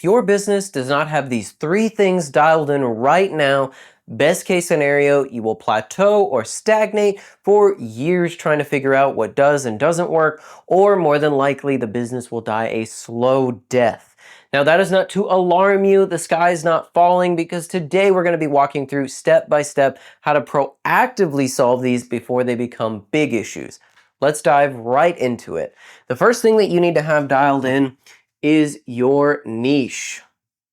If your business does not have these three things dialed in right now, best case scenario, you will plateau or stagnate for years trying to figure out what does and doesn't work, or more than likely, the business will die a slow death. Now, that is not to alarm you. The sky is not falling, because today we're going to be walking through step by step how to proactively solve these before they become big issues. Let's dive right into it. The first thing that you need to have dialed in is your niche.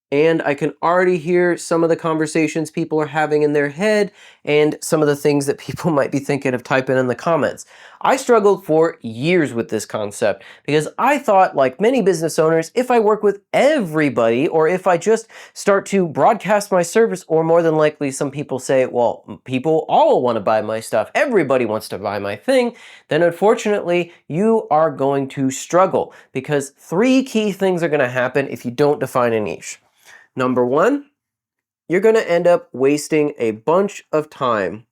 And I can already hear some of the conversations people are having in their head and some of the things that people might be thinking of typing in the comments. I struggled for years with this concept because I thought, like many business owners, if I work with everybody or if I just start to broadcast my service, or more than likely some people say, well, people all want to buy my stuff, everybody wants to buy my thing, then unfortunately you are going to struggle, because three key things are going to happen if you don't define a niche. Number one, you're going to end up wasting a bunch of time.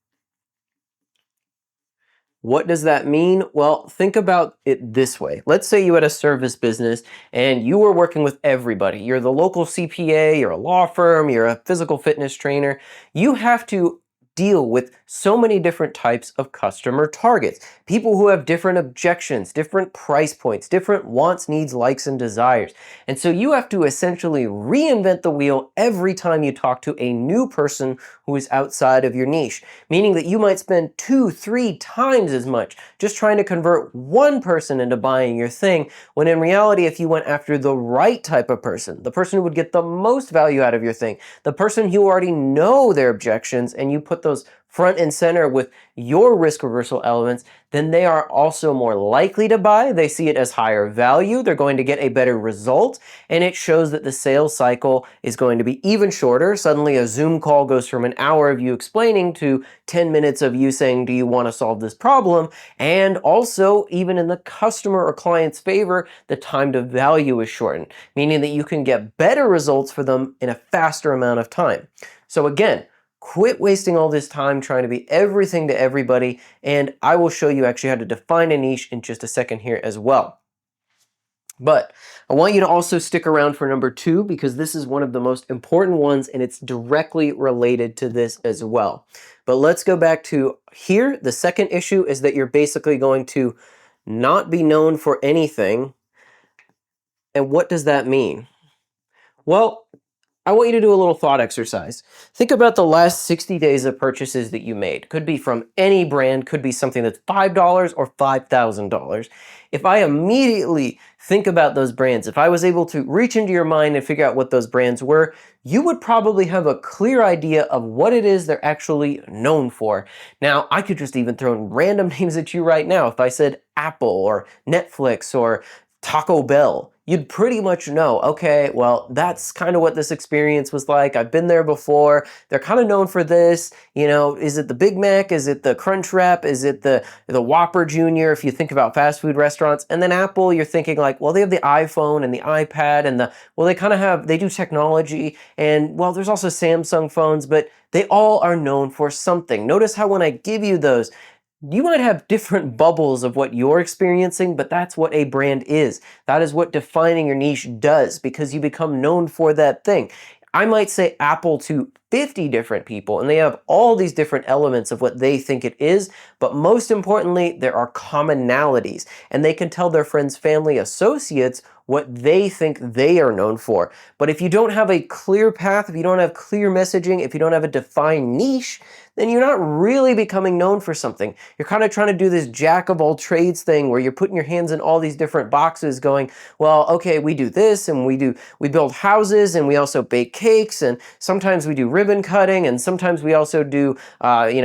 What does that mean? Well, think about it this way. Let's say you had a service business and you were working with everybody. You're the local CPA, you're a law firm, you're a physical fitness trainer. You have to deal with so many different types of customer targets. People who have different objections, different price points, different wants, needs, likes, and desires. And so you have to essentially reinvent the wheel every time you talk to a new person who is outside of your niche, meaning that you might spend 2, 3 times as much just trying to convert one person into buying your thing, when in reality, if you went after the right type of person, the person who would get the most value out of your thing, the person who already know their objections, and you put those front and center with your risk reversal elements, then they are also more likely to buy. They see it as higher value. They're going to get a better result. And it shows that the sales cycle is going to be even shorter. Suddenly a Zoom call goes from an hour of you explaining to 10 minutes of you saying, do you want to solve this problem? And also, even in the customer or client's favor, the time to value is shortened, meaning that you can get better results for them in a faster amount of time. So again, quit wasting all this time trying to be everything to everybody, and I will show you actually how to define a niche in just a second here as well. But I want you to also stick around for number 2, because this is one of the most important ones and it's directly related to this as well. But let's go back to here. The second issue is that you're basically going to not be known for anything. And what does that mean? Well, I want you to do a little thought exercise. Think about the last 60 days of purchases that you made. Could be from any brand, could be something that's $5 or $5,000. If I immediately think about those brands, if I was able to reach into your mind and figure out what those brands were, you would probably have a clear idea of what it is they're actually known for. Now, I could just even throw in random names at you right now. If I said Apple or Netflix or Taco Bell, you'd pretty much know, okay, well, that's kind of what this experience was like. I've been there before. They're kind of known for this. You know, is it the Big Mac? Is it the Crunch Wrap? Is it the Whopper Jr. if you think about fast food restaurants? And then Apple, you're thinking like, well, they have the iPhone and the iPad and they do technology. And well, there's also Samsung phones, but they all are known for something. Notice how when I give you those, you might have different bubbles of what you're experiencing, but that's what a brand is. That is what defining your niche does, because you become known for that thing. I might say Apple to 50 different people, and they have all these different elements of what they think it is, but most importantly, there are commonalities, and they can tell their friends, family, associates what they think they are known for. But if you don't have a clear path, if you don't have clear messaging, if you don't have a defined niche, then you're not really becoming known for something. You're kind of trying to do this jack of all trades thing where you're putting your hands in all these different boxes going, well, okay, we do this and we build houses and we also bake cakes and sometimes we do ribbon cutting and sometimes we also do,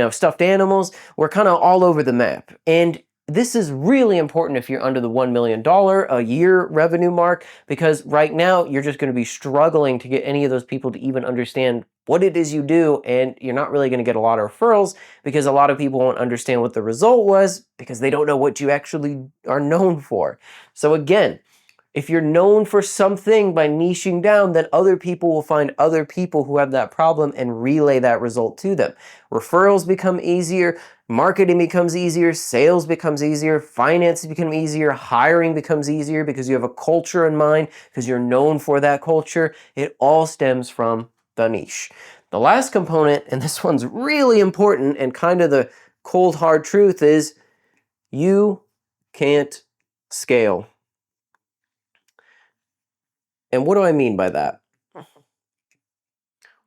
stuffed animals. We're kind of all over the map. And this is really important if you're under the $1 million a year revenue mark, because right now you're just going to be struggling to get any of those people to even understand what it is you do, and you're not really going to get a lot of referrals because a lot of people won't understand what the result was because they don't know what you actually are known for. So again, If you're known for something by niching down, then other people will find other people who have that problem and relay that result to them. Referrals become easier, marketing becomes easier, sales becomes easier, finances become easier, hiring becomes easier because you have a culture in mind, because you're known for that culture. It all stems from the niche. The last component, and this one's really important and kind of the cold hard truth, is you can't scale. And what do I mean by that?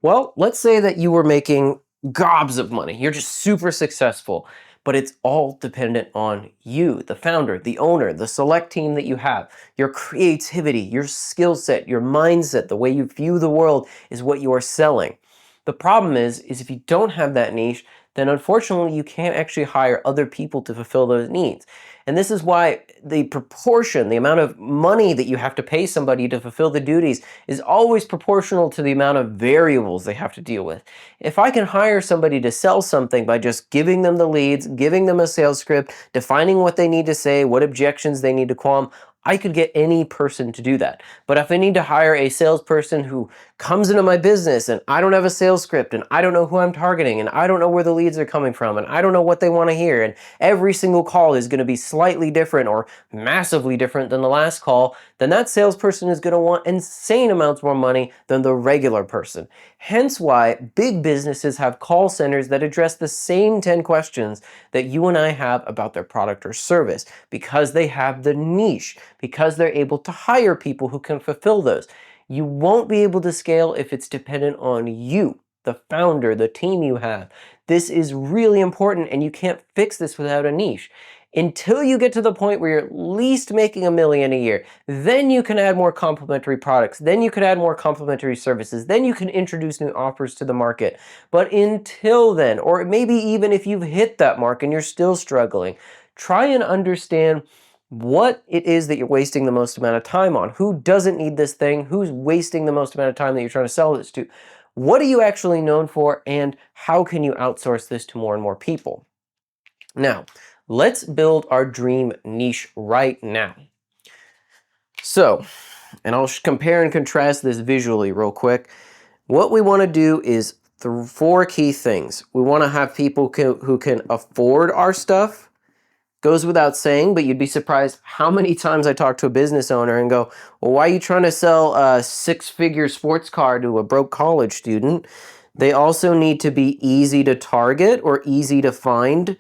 Well, let's say that you were making gobs of money. You're just super successful, but it's all dependent on you, the founder, the owner, the select team that you have. Your creativity, your skill set, your mindset, the way you view the world is what you are selling. The problem is if you don't have that niche, then unfortunately you can't actually hire other people to fulfill those needs. And this is why the proportion, the amount of money that you have to pay somebody to fulfill the duties is always proportional to the amount of variables they have to deal with. If I can hire somebody to sell something by just giving them the leads, giving them a sales script, defining what they need to say, what objections they need to qualm, I could get any person to do that. But if I need to hire a salesperson who comes into my business and I don't have a sales script and I don't know who I'm targeting and I don't know where the leads are coming from and I don't know what they want to hear and every single call is going to be slightly different or massively different than the last call, then that salesperson is going to want insane amounts more money than the regular person. Hence why big businesses have call centers that address the same 10 questions that you and I have about their product or service, because they have the niche, because they're able to hire people who can fulfill those. You won't be able to scale if it's dependent on you, the founder, the team you have. This is really important, and you can't fix this without a niche. Until you get to the point where you're at least making $1 million a year, then you can add more complementary products, then you can add more complementary services, then you can introduce new offers to the market. But until then, or maybe even if you've hit that mark and you're still struggling, try and understand what it is that you're wasting the most amount of time on. Who doesn't need this thing? Who's wasting the most amount of time that you're trying to sell this to? What are you actually known for, and how can you outsource this to more and more people? Now, let's build our dream niche right now. So, and I'll compare and contrast this visually real quick. What we want to do is 4 key things. We want to have people who can afford our stuff. Goes without saying, but you'd be surprised how many times I talk to a business owner and go, well, why are you trying to sell a 6-figure sports car to a broke college student? They also need to be easy to target or easy to find.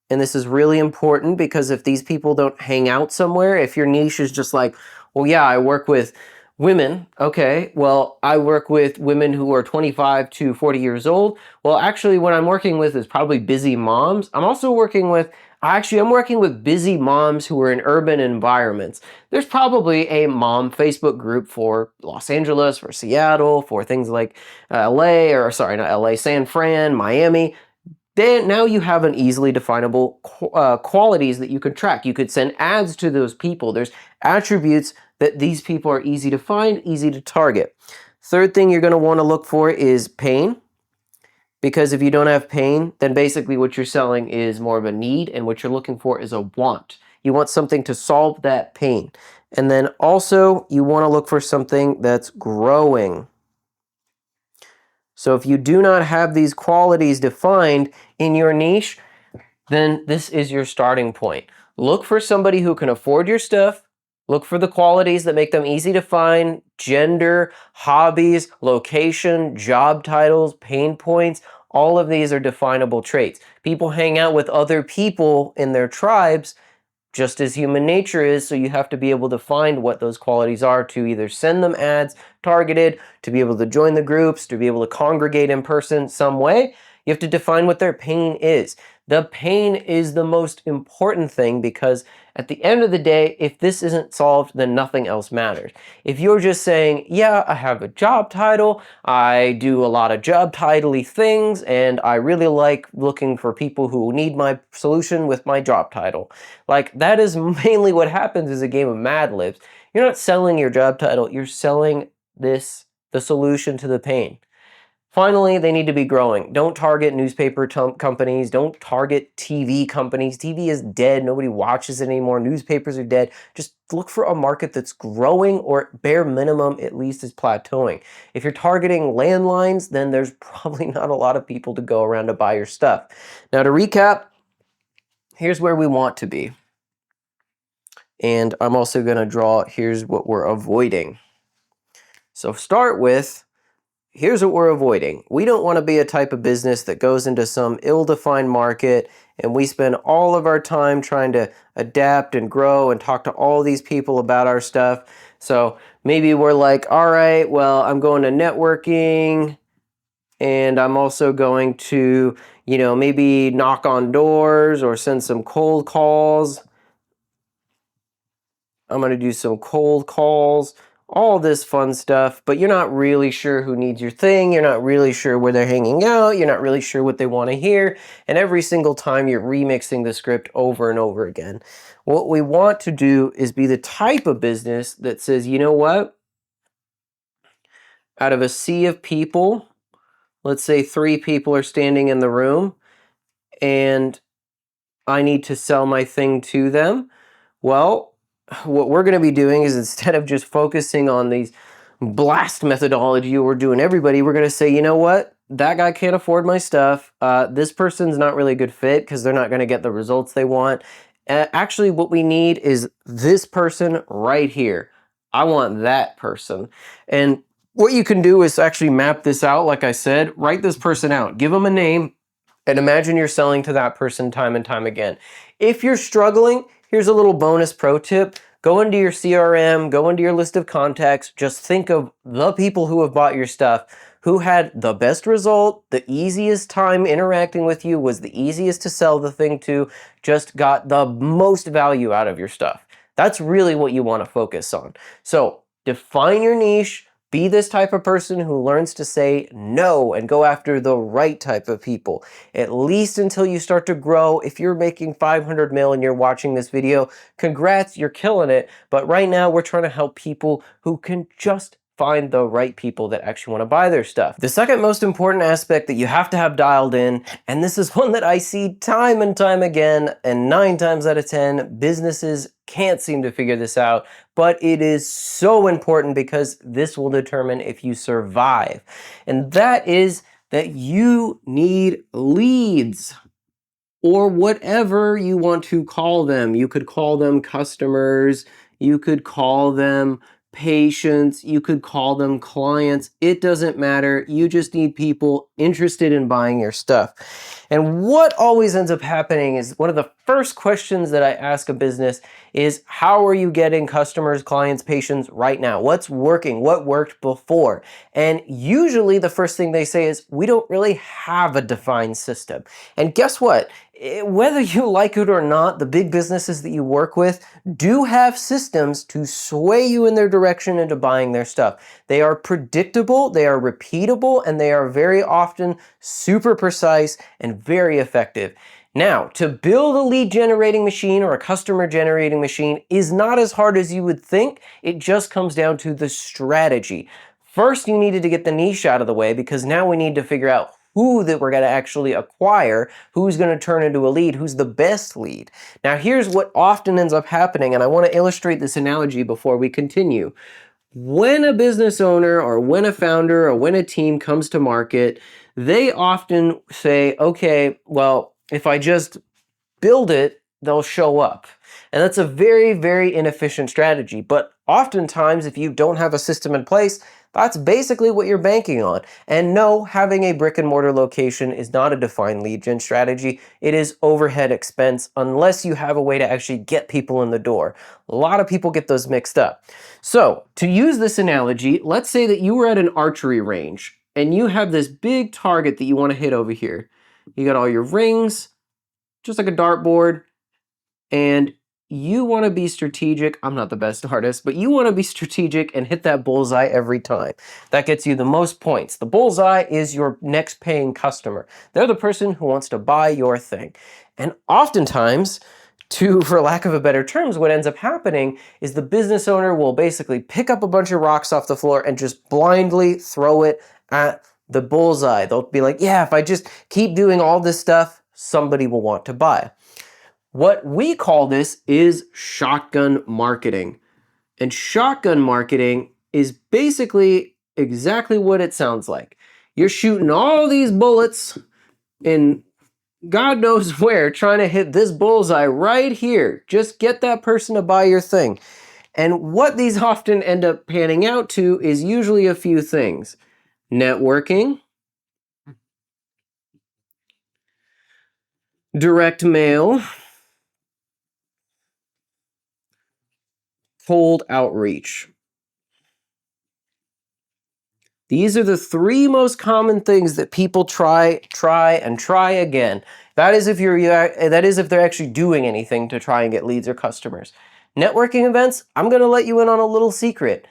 And this is really important, because if these people don't hang out somewhere, if your niche is just like, well, yeah, I work with women. Okay, well, I work with women who are 25 to 40 years old. Well, actually, what I'm working with is probably busy moms. I'm working with busy moms who are in urban environments. There's probably a mom Facebook group for Los Angeles, for Seattle, for things like LA, or sorry, not LA, San Fran, Miami. Then now you have an easily definable qualities that you could track. You could send ads to those people. There's attributes that these people are easy to find, easy to target. Third thing you're going to want to look for is pain. Because if you don't have pain, then basically what you're selling is more of a need, and what you're looking for is a want. You want something to solve that pain. And then also you want to look for something that's growing. So if you do not have these qualities defined in your niche, then this is your starting point. Look for somebody who can afford your stuff. Look for the qualities that make them easy to find: gender, hobbies, location, job titles, pain points. All of these are definable traits. People hang out with other people in their tribes, just as human nature is, so you have to be able to find what those qualities are to either send them ads targeted, to be able to join the groups, to be able to congregate in person some way. You have to define what their pain is. The pain is the most important thing, because at the end of the day, if this isn't solved, then nothing else matters. If you're just saying, yeah, I have a job title, I do a lot of job title-y things, and I really like looking for people who need my solution with my job title. Like, that is mainly what happens is a game of Mad Libs. You're not selling your job title, you're selling the solution to the pain. Finally, they need to be growing. Don't target newspaper companies. Don't target TV companies. TV is dead. Nobody watches it anymore. Newspapers are dead. Just look for a market that's growing, or bare minimum, at least is plateauing. If you're targeting landlines, then there's probably not a lot of people to go around to buy your stuff. Now, to recap, here's where we want to be. And I'm also going to draw, here's what we're avoiding. So start with, here's what we're avoiding. We don't want to be a type of business that goes into some ill-defined market and we spend all of our time trying to adapt and grow and talk to all these people about our stuff. So maybe we're like, all right, well, I'm going to networking and I'm also going to, maybe knock on doors or send some cold calls. I'm going to do some cold calls, all this fun stuff, but you're not really sure who needs your thing. You're not really sure where they're hanging out. You're not really sure what they want to hear. And every single time you're remixing the script over and over again. What we want to do is be the type of business that says, you know what? Out of a sea of people, let's say 3 people are standing in the room and I need to sell my thing to them. Well, what we're going to be doing is, instead of just focusing on these blast methodology we're doing everybody, we're going to say, you know what? That guy can't afford my stuff. This person's not really a good fit because they're not going to get the results they want. Actually, what we need is this person right here. I want that person. And what you can do is actually map this out. Like I said, write this person out. Give them a name. And imagine you're selling to that person time and time again. If you're struggling, here's a little bonus pro tip. Go into your CRM, go into your list of contacts, just think of the people who have bought your stuff, who had the best result, the easiest time interacting with you, was the easiest to sell the thing to, just got the most value out of your stuff. That's really what you want to focus on. So define your niche. Be this type of person who learns to say no and go after the right type of people, at least until you start to grow. If you're making 500 mil and you're watching this video, congrats, you're killing it. But right now we're trying to help people who can just find the right people that actually want to buy their stuff. The second most important aspect that you have to have dialed in, and this is one that I see time and time again, and 9 times out of 10, businesses can't seem to figure this out, but it is so important because this will determine if you survive. And that is that you need leads, or whatever you want to call them. You could call them customers, you could call them patients, you could call them clients. It doesn't matter. You just need people interested in buying your stuff. And what always ends up happening is, one of the first questions that I ask a business is, how are you getting customers, clients, patients right now? What's working? What worked before? And usually the first thing they say is, we don't really have a defined system. And guess what? Whether you like it or not, the big businesses that you work with do have systems to sway you in their direction into buying their stuff. They are predictable, they are repeatable, and they are very often super precise and very effective. Now, to build a lead generating machine or a customer generating machine is not as hard as you would think. It just comes down to the strategy. First, you needed to get the niche out of the way, because now we need to figure out who that we're going to actually acquire, who's going to turn into a lead, who's the best lead. Now, here's what often ends up happening, and I want to illustrate this analogy before we continue. When a business owner or when a founder or when a team comes to market, they often say, okay, well, if I just build it, they'll show up. And that's a very, very inefficient strategy. But oftentimes, if you don't have a system in place, that's basically what you're banking on. And no, having a brick and mortar location is not a defined lead gen strategy. It is overhead expense unless you have a way to actually get people in the door. A lot of people get those mixed up. So to use this analogy, let's say that you were at an archery range and you have this big target that you want to hit over here. You got all your rings, just like a dartboard, and you want to be strategic. I'm not the best artist, but you want to be strategic and hit that bullseye every time. That gets you the most points. The bullseye is your next paying customer. They're the person who wants to buy your thing. And oftentimes, for lack of a better terms, what ends up happening is the business owner will basically pick up a bunch of rocks off the floor and just blindly throw it at the bullseye. They'll be like, yeah, if I just keep doing all this stuff, somebody will want to buy. What we call this is shotgun marketing. And shotgun marketing is basically exactly what it sounds like. You're shooting all these bullets in God knows where, trying to hit this bullseye right here. Just get that person to buy your thing. And what these often end up panning out to is usually a few things. Networking, direct mail, cold outreach. These are the three most common things that people try again. That is if they're actually doing anything to try and get leads or customers. Networking events, I'm going to let you in on a little secret.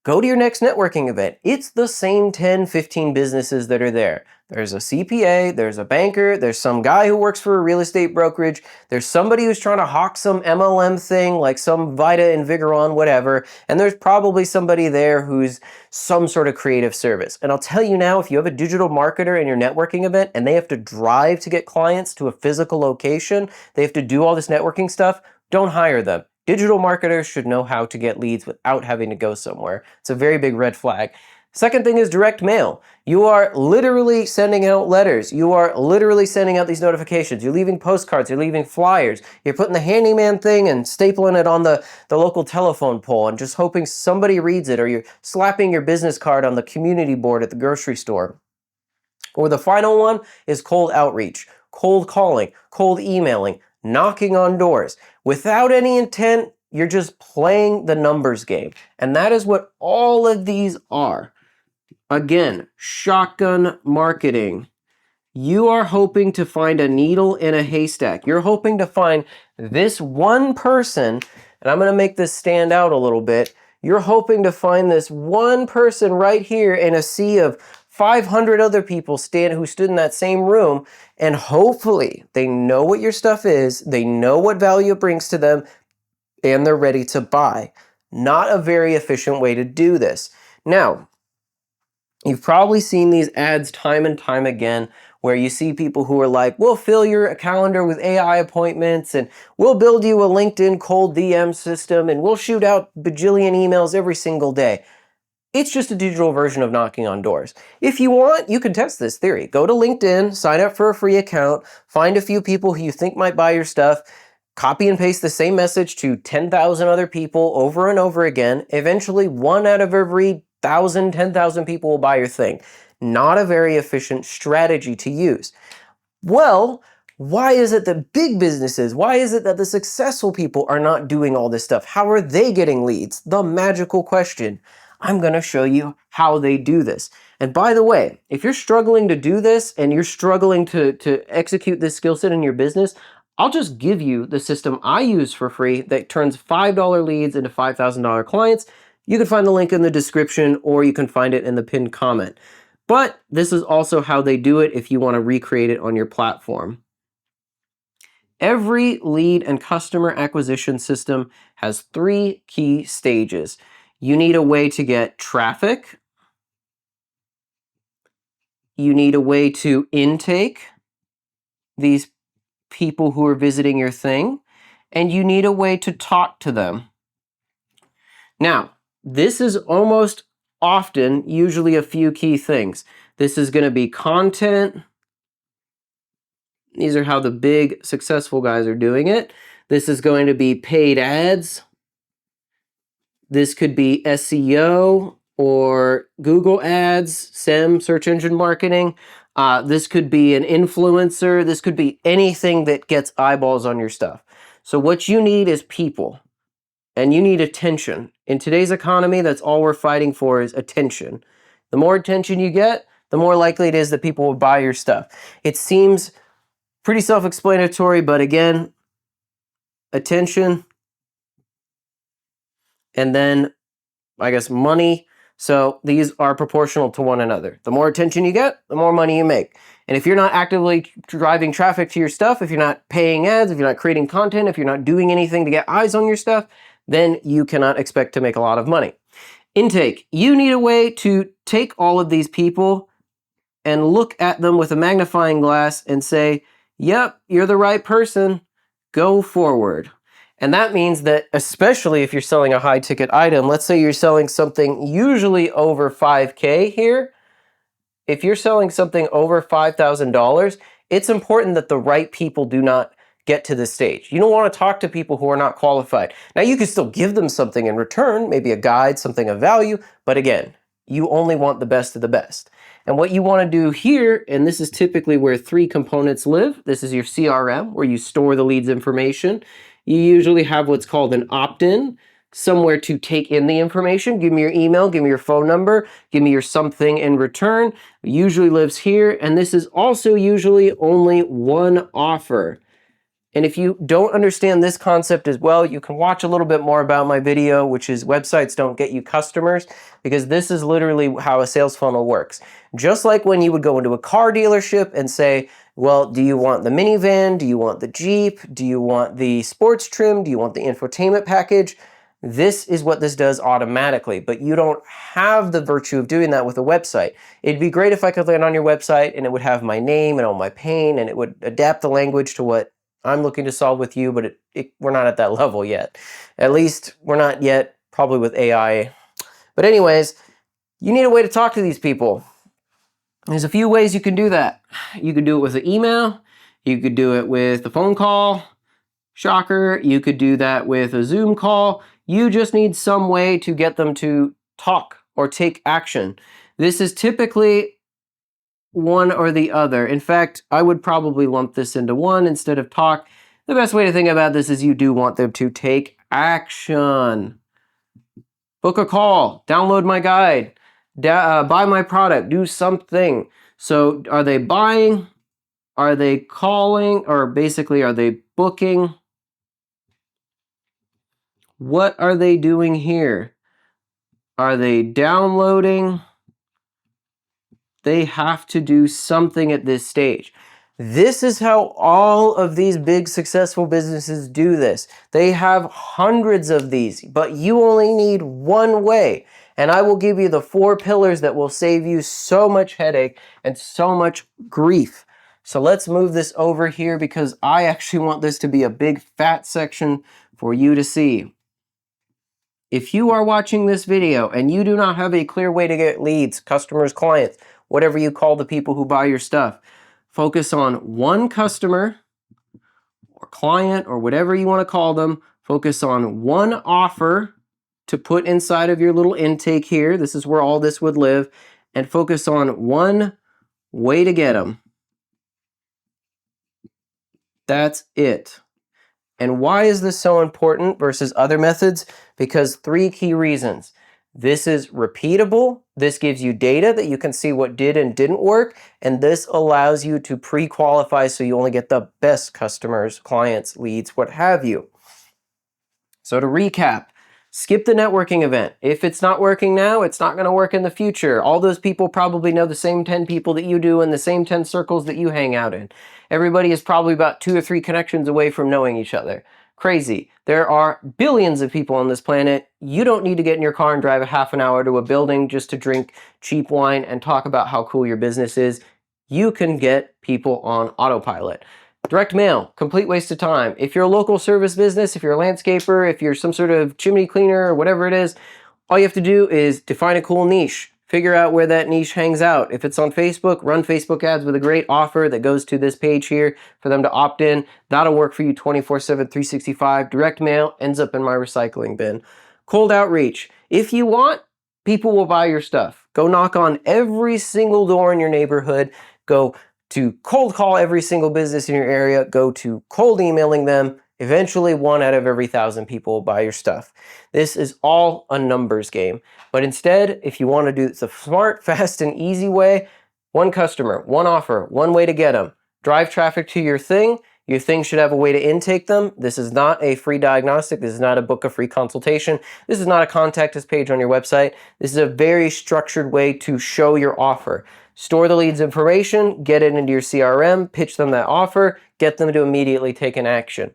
Go to your next networking event. It's the same 10, 15 businesses that are there. There's a CPA, there's a banker, there's some guy who works for a real estate brokerage, there's somebody who's trying to hawk some MLM thing like some Vita Invigoron, whatever, and there's probably somebody there who's some sort of creative service. And I'll tell you now, if you have a digital marketer in your networking event and they have to drive to get clients to a physical location, they have to do all this networking stuff, don't hire them. Digital marketers should know how to get leads without having to go somewhere. It's a very big red flag. Second thing is direct mail. You are literally sending out letters. You are literally sending out these notifications. You're leaving postcards. You're leaving flyers. You're putting the handyman thing and stapling it on the local telephone pole and just hoping somebody reads it, or you're slapping your business card on the community board at the grocery store. Or the final one is cold outreach, cold calling, cold emailing, knocking on doors. Without any intent, you're just playing the numbers game. And that is what all of these are. Again, shotgun marketing. You are hoping to find a needle in a haystack. You're hoping to find this one person, and I'm going to make this stand out a little bit. You're hoping to find this one person right here in a sea of 500 other people who stood in that same room, and hopefully they know what your stuff is, they know what value it brings to them, and they're ready to buy. Not a very efficient way to do this. Now, you've probably seen these ads time and time again where you see people who are like, we'll fill your calendar with AI appointments, and we'll build you a LinkedIn cold DM system, and we'll shoot out bajillion emails every single day. It's just a digital version of knocking on doors. If you want, you can test this theory. Go to LinkedIn, sign up for a free account, find a few people who you think might buy your stuff, copy and paste the same message to 10,000 other people over and over again. Eventually, 1 out of every 1,000, 10,000 people will buy your thing. Not a very efficient strategy to use. Well, why is it that big businesses, why is it that the successful people are not doing all this stuff? How are they getting leads? The magical question. I'm going to show you how they do this. And by the way, if you're struggling to do this and you're struggling to execute this skill set in your business, I'll just give you the system I use for free that turns $5 leads into $5,000 clients. You can find the link in the description, or you can find it in the pinned comment. But this is also how they do it if you want to recreate it on your platform. Every lead and customer acquisition system has 3 key stages. You need a way to get traffic. You need a way to intake these people who are visiting your thing. And you need a way to talk to them. Now, this is almost often usually a few key things. This is going to be content. These are how the big successful guys are doing it. This is going to be paid ads. This could be SEO or Google ads, SEM, search engine marketing. This could be an influencer. This could be anything that gets eyeballs on your stuff. So what you need is people, and you need attention. In today's economy, that's all we're fighting for is attention. The more attention you get, the more likely it is that people will buy your stuff. It seems pretty self-explanatory, but again, attention, and then, I guess, money. So these are proportional to one another. The more attention you get, the more money you make. And if you're not actively driving traffic to your stuff, if you're not paying ads, if you're not creating content, if you're not doing anything to get eyes on your stuff, then you cannot expect to make a lot of money. Intake. You need a way to take all of these people and look at them with a magnifying glass and say, yep, you're the right person, go forward. And that means that, especially if you're selling a high ticket item, let's say you're selling something usually over 5K here. If you're selling something over $5,000, it's important that the right people do not get to this stage. You don't want to talk to people who are not qualified. Now, you can still give them something in return, maybe a guide, something of value, but again, you only want the best of the best. And what you want to do here, and this is typically where 3 components live. This is your CRM, where you store the lead's information. You usually have what's called an opt-in, somewhere to take in the information. Give me your email, give me your phone number, give me your something in return. It usually lives here, and this is also usually only one offer. And if you don't understand this concept as well, you can watch a little bit more about my video, which is websites don't get you customers, because this is literally how a sales funnel works. Just like when you would go into a car dealership and say, well, do you want the minivan? Do you want the Jeep? Do you want the sports trim? Do you want the infotainment package? This is what this does automatically, but you don't have the virtue of doing that with a website. It'd be great if I could land on your website and it would have my name and all my pain, and it would adapt the language to what I'm looking to solve with you, but we're not at that level yet. At least we're not yet, probably with AI. But anyways, you need a way to talk to these people. There's a few ways you can do that. You could do it with an email. You could do it with a phone call. Shocker. You could do that with a Zoom call. You just need some way to get them to talk or take action. This is typically one or the other. In fact, I would probably lump this into one instead of talk. The best way to think about this is you do want them to take action. Book a call, download my guide, buy my product, do something. So are they buying? Are they calling? Or basically, are they booking? What are they doing here? Are they downloading? They have to do something at this stage. This is how all of these big successful businesses do this. They have hundreds of these, but you only need one way. And I will give you the 4 pillars that will save you so much headache and so much grief. So let's move this over here because I actually want this to be a big fat section for you to see. If you are watching this video and you do not have a clear way to get leads, customers, clients, whatever you call the people who buy your stuff, focus on one customer or client or whatever you want to call them. Focus on one offer to put inside of your little intake here. This is where all this would live. And focus on one way to get them. That's it. And why is this so important versus other methods? Because 3 key reasons. This is repeatable. This gives you data that you can see what did and didn't work. And this allows you to pre-qualify so you only get the best customers, clients, leads, what have you. So to recap, skip the networking event. If it's not working now, it's not going to work in the future. All those people probably know the same 10 people that you do in the same 10 circles that you hang out in. Everybody is probably about 2 or 3 connections away from knowing each other. Crazy. There are billions of people on this planet. You don't need to get in your car and drive a half an hour to a building just to drink cheap wine and talk about how cool your business is. You can get people on autopilot. Direct mail, complete waste of time. If you're a local service business, if you're a landscaper, if you're some sort of chimney cleaner or whatever it is, all you have to do is define a cool niche. Figure out where that niche hangs out. If it's on Facebook, run Facebook ads with a great offer that goes to this page here for them to opt in. That'll work for you 24/7, 365. Direct mail ends up in my recycling bin. Cold outreach. If you want, people will buy your stuff. Go knock on every single door in your neighborhood. Go to cold call every single business in your area. Go to cold emailing them. Eventually, 1 out of every 1,000 people will buy your stuff. This is all a numbers game. But instead, if you want to do the smart, fast, and easy way, one customer, one offer, one way to get them. Drive traffic to your thing. Your thing should have a way to intake them. This is not a free diagnostic. This is not a book a free consultation. This is not a contact us page on your website. This is a very structured way to show your offer. Store the lead's information, get it into your CRM, pitch them that offer, get them to immediately take an action.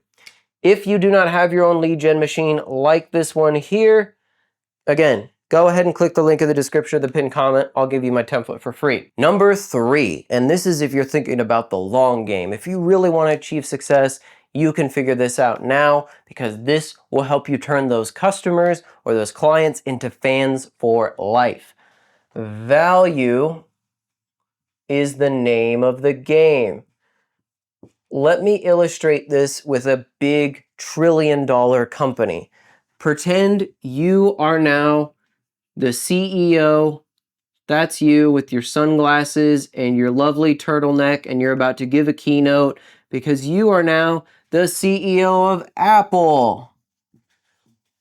If you do not have your own lead gen machine like this one here, again, go ahead and click the link in the description of the pinned comment. I'll give you my template for free. Number 3, and this is if you're thinking about the long game. If you really want to achieve success, you can figure this out now, because this will help you turn those customers or those clients into fans for life. Value is the name of the game. Let me illustrate this with a big trillion-dollar company. Pretend you are now the CEO. That's you with your sunglasses and your lovely turtleneck, and you're about to give a keynote because you are now the CEO of Apple.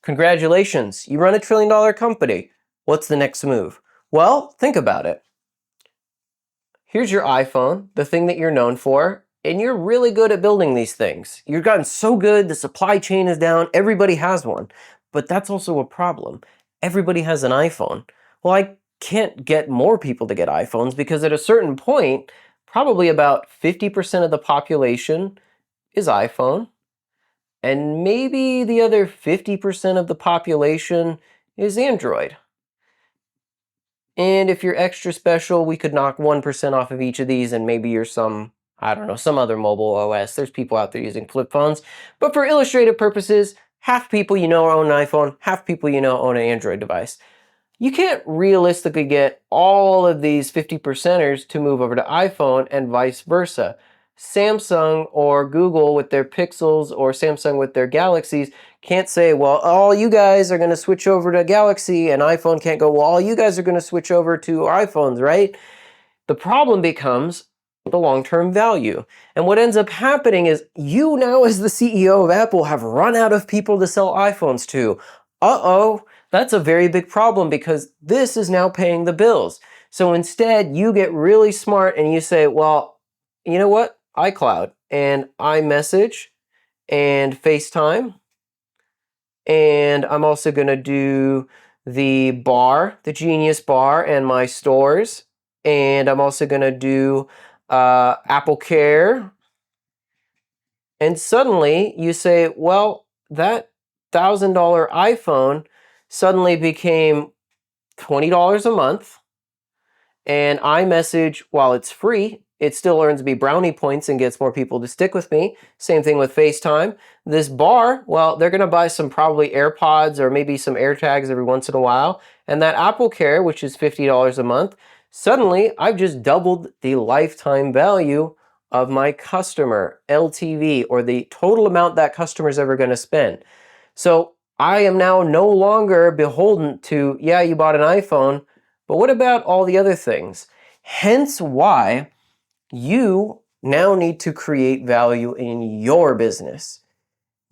Congratulations, you run a trillion-dollar company. What's the next move? Well, think about it. Here's your iPhone, the thing that you're known for, and you're really good at building these things. You've gotten so good, the supply chain is down, everybody has one. But that's also a problem. Everybody has an iPhone. Well, I can't get more people to get iPhones because at a certain point, probably about 50% of the population is iPhone, and maybe the other 50% of the population is Android. And if you're extra special, we could knock 1% off of each of these, and maybe you're some, I don't know, some other mobile OS. There's people out there using flip phones. But for illustrative purposes, half people you know own an iPhone, half people you know own an Android device. You can't realistically get all of these 50%ers to move over to iPhone and vice versa. Samsung or Google with their Pixels or Samsung with their Galaxies can't say, well, all you guys are going to switch over to Galaxy, and iPhone can't go, well, all you guys are going to switch over to iPhones, right? The problem becomes the long-term value. And what ends up happening is you now as the CEO of Apple have run out of people to sell iPhones to. Uh-oh, that's a very big problem because this is now paying the bills. So instead, you get really smart and you say, well, you know what? iCloud and iMessage and FaceTime. And I'm also going to do the bar, the Genius Bar, and my stores. And I'm also going to do Apple Care. And suddenly you say, well, that $1,000 iPhone suddenly became $20 a month. And iMessage, while it's free, it still earns me brownie points and gets more people to stick with me. Same thing with FaceTime. This bar, well, they're going to buy some probably AirPods or maybe some AirTags every once in a while. And that Apple Care, which is $50 a month, suddenly I've just doubled the lifetime value of my customer, LTV, or the total amount that customer is ever going to spend. So I am now no longer beholden to, yeah, you bought an iPhone, but what about all the other things? Hence why you now need to create value in your business.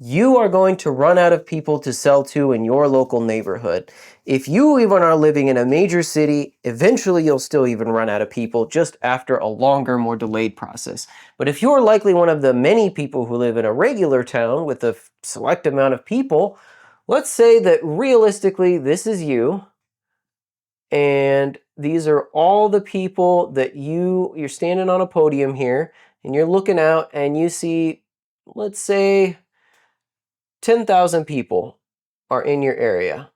You are going to run out of people to sell to in your local neighborhood. If you even are living in a major city, eventually you'll still even run out of people just after a longer, more delayed process. But if you're likely one of the many people who live in a regular town with a select amount of people, let's say that realistically this is you, and these are all the people that you're standing on a podium here, and you're looking out and you see, let's say, 10,000 people are in your area.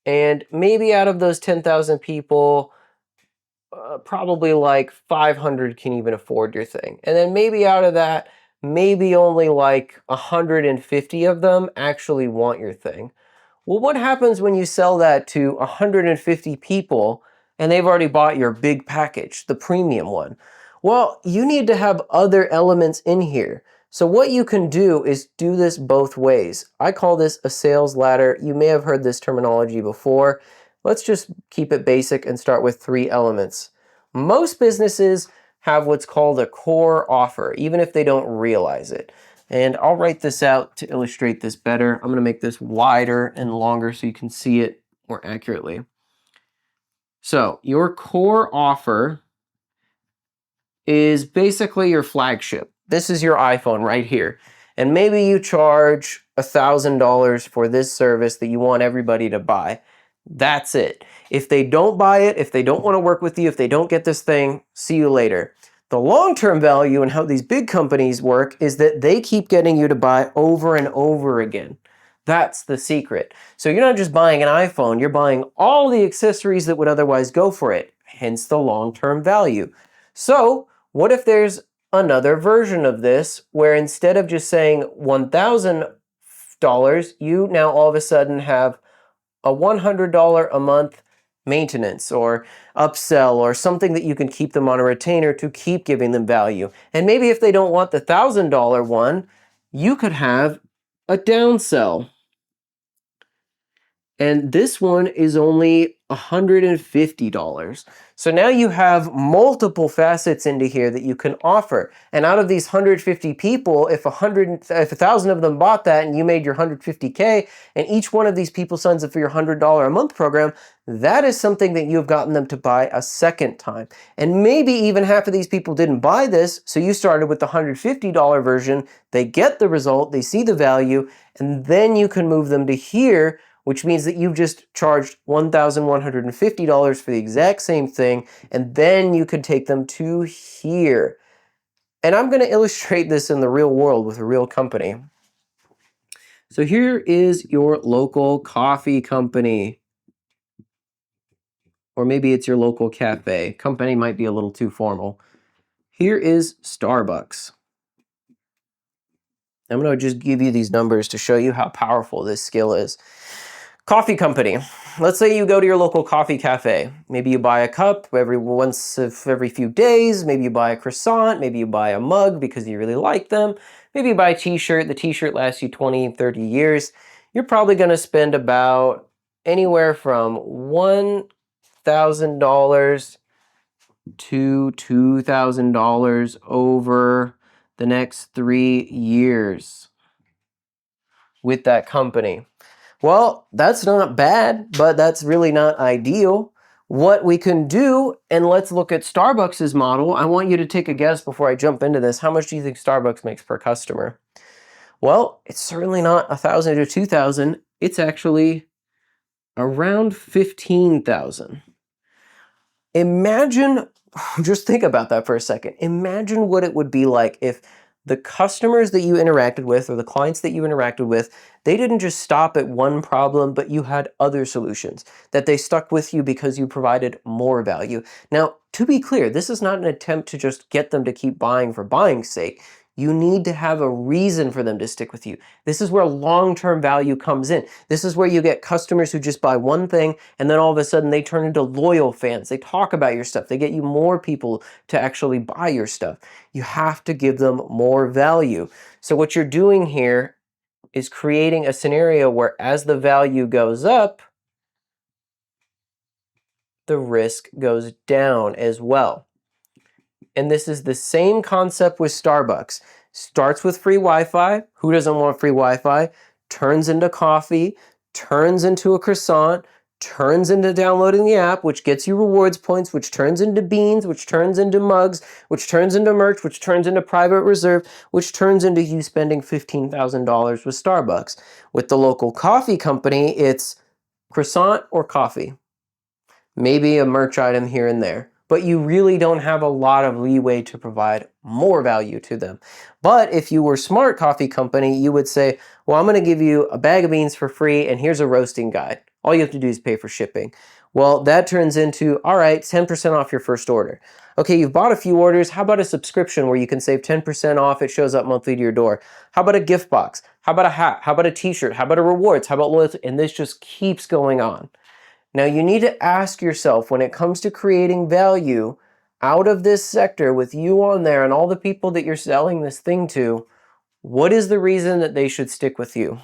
And maybe out of those 10,000 people, probably like 500 can even afford your thing. And then maybe out of that, maybe only like 150 of them actually want your thing. Well, what happens when you sell that to 150 people and they've already bought your big package, the premium one? Well, you need to have other elements in here. So what you can do is do this both ways. I call this a sales ladder. You may have heard this terminology before. Let's just keep it basic and start with 3 elements. Most businesses have what's called a core offer, even if they don't realize it. And I'll write this out to illustrate this better. I'm going to make this wider and longer so you can see it more accurately. So your core offer is basically your flagship. This is your iPhone right here. And maybe you charge $1,000 for this service that you want everybody to buy. That's it. If they don't buy it, if they don't want to work with you, if they don't get this thing, see you later. The long-term value and how these big companies work is that they keep getting you to buy over and over again. That's the secret. So you're not just buying an iPhone, you're buying all the accessories that would otherwise go for it, hence the long-term value. So what if there's another version of this where instead of just saying $1,000, you now all of a sudden have a $100 a month maintenance or upsell or something that you can keep them on a retainer to keep giving them value. And maybe if they don't want the $1,000 one, you could have a downsell. And this one is only $150. So now you have multiple facets into here that you can offer. And out of these 150 people, if 1,000 of them bought that and you made your 150K, and each one of these people signs up for your $100 a month program, that is something that you've gotten them to buy a second time. And maybe even half of these people didn't buy this, so you started with the $150 version, they get the result, they see the value, and then you can move them to here, which means that you've just charged $1,150 for the exact same thing, and then you could take them to here. And I'm going to illustrate this in the real world with a real company. So here is your local coffee company. Or maybe it's your local cafe. Company might be a little too formal. Here is Starbucks. I'm going to just give you these numbers to show you how powerful this skill is. Coffee company. Let's say you go to your local coffee cafe. Maybe you buy a cup every few days. Maybe you buy a croissant. Maybe you buy a mug because you really like them. Maybe you buy a t-shirt. The t-shirt lasts you 20, 30 years. You're probably going to spend about anywhere from $1,000 to $2,000 over the next 3 years with that company. Well, that's not bad, but that's really not ideal. What we can do, and let's look at Starbucks' model. I want you to take a guess before I jump into this. How much do you think Starbucks makes per customer? Well, it's certainly not 1,000 or 2,000. It's actually around 15,000. Imagine, just think about that for a second. Imagine what it would be like if the customers that you interacted with or the clients that you interacted with, they didn't just stop at one problem, but you had other solutions, that they stuck with you because you provided more value. Now, to be clear, this is not an attempt to just get them to keep buying for buying's sake. You need to have a reason for them to stick with you. This is where long-term value comes in. This is where you get customers who just buy one thing and then all of a sudden they turn into loyal fans. They talk about your stuff. They get you more people to actually buy your stuff. You have to give them more value. So what you're doing here is creating a scenario where as the value goes up, the risk goes down as well. And this is the same concept with Starbucks. Starts with free Wi-Fi. Who doesn't want free Wi-Fi? Turns into coffee, turns into a croissant, turns into downloading the app, which gets you rewards points, which turns into beans, which turns into mugs, which turns into merch, which turns into private reserve, which turns into you spending $15,000 with Starbucks. With the local coffee company, it's croissant or coffee. Maybe a merch item here and there. But you really don't have a lot of leeway to provide more value to them. But if you were smart coffee company, you would say, well, I'm going to give you a bag of beans for free and here's a roasting guide. All you have to do is pay for shipping. Well, that turns into, all right, 10% off your first order. Okay, you've bought a few orders. How about a subscription where you can save 10% off? It shows up monthly to your door. How about a gift box? How about a hat? How about a t-shirt? How about a rewards? How about loyalty? And this just keeps going on. Now you need to ask yourself when it comes to creating value out of this sector with you on there and all the people that you're selling this thing to, what is the reason that they should stick with you?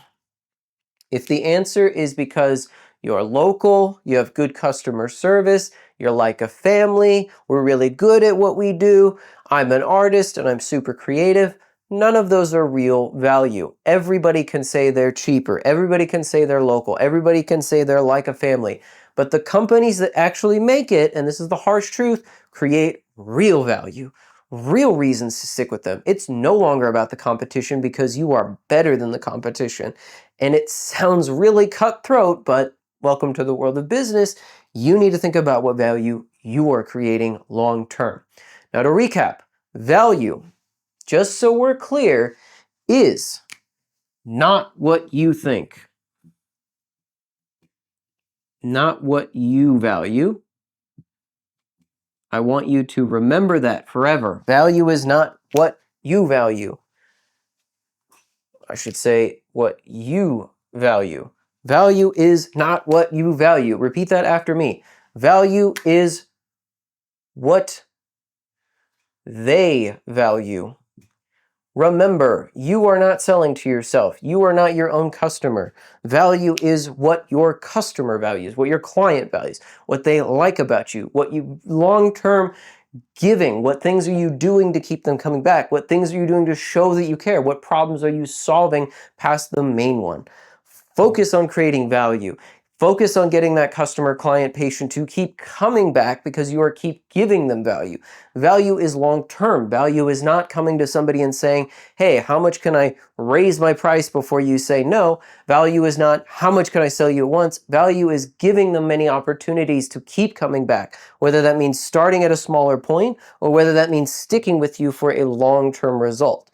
If the answer is because you're local, you have good customer service, you're like a family, we're really good at what we do, I'm an artist and I'm super creative, none of those are real value. Everybody can say they're cheaper. Everybody can say they're local. Everybody can say they're like a family. But the companies that actually make it, and this is the harsh truth, create real value, real reasons to stick with them. It's no longer about the competition because you are better than the competition. And it sounds really cutthroat, but welcome to the world of business. You need to think about what value you are creating long term. Now to recap, value, just so we're clear, is not what you think. not what you value. I want you to remember that forever. Value is not what you value. I should say what you value. Value is not what you value. Repeat that after me. Value is what they value. Remember, you are not selling to yourself. You are not your own customer. Value is what your customer values, what your client values, what they like about you, what you long-term giving, what things are you doing to keep them coming back, what things are you doing to show that you care, what problems are you solving past the main one. Focus on creating value. Focus on getting that customer, client, patient to keep coming back because you are keep giving them value. Value is long-term. Value is not coming to somebody and saying, hey, how much can I raise my price before you say no? Value is not, how much can I sell you at once? Value is giving them many opportunities to keep coming back, whether that means starting at a smaller point or whether that means sticking with you for a long-term result.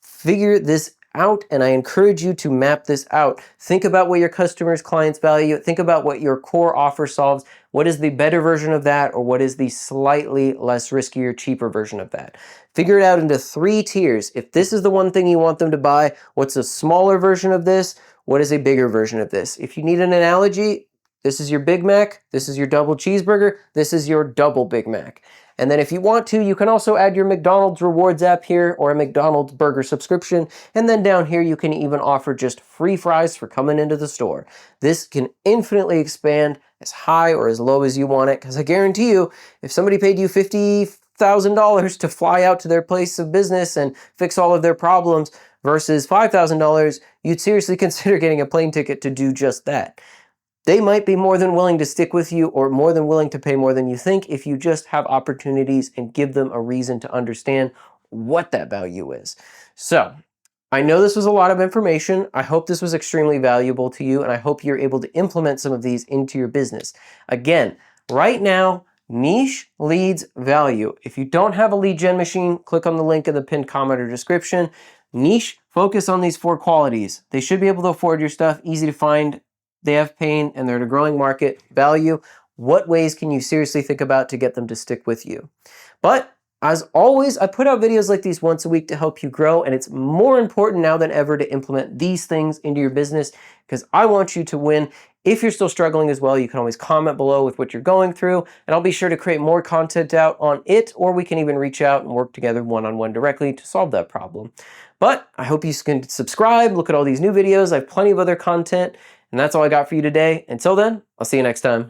Figure this out, and I encourage you to map this out. Think about what your customers, clients value. Think about what your core offer solves. What is the better version of that, or what is the slightly less riskier, cheaper version of that? Figure it out into 3 tiers. If this is the one thing you want them to buy, what's a smaller version of this? What is a bigger version of this? If you need an analogy, this is your Big Mac, this is your double cheeseburger, this is your double Big Mac. And then if you want to, you can also add your McDonald's rewards app here or a McDonald's burger subscription. And then down here, you can even offer just free fries for coming into the store. This can infinitely expand as high or as low as you want it, because I guarantee you, if somebody paid you $50,000 to fly out to their place of business and fix all of their problems versus $5,000, you'd seriously consider getting a plane ticket to do just that. They might be more than willing to stick with you or more than willing to pay more than you think if you just have opportunities and give them a reason to understand what that value is. So, I know this was a lot of information. I hope this was extremely valuable to you, and I hope you're able to implement some of these into your business. Again, right now, niche leads value. If you don't have a lead gen machine, click on the link in the pinned comment or description. Niche, focus on these 4 qualities. They should be able to afford your stuff, easy to find, they have pain, and they're in a growing market. Value, what ways can you seriously think about to get them to stick with you? But as always, I put out videos like these once a week to help you grow, and it's more important now than ever to implement these things into your business because I want you to win. If you're still struggling as well, you can always comment below with what you're going through, and I'll be sure to create more content out on it, or we can even reach out and work together one-on-one directly to solve that problem. But I hope you can subscribe, look at all these new videos. I have plenty of other content, and that's all I got for you today. Until then, I'll see you next time.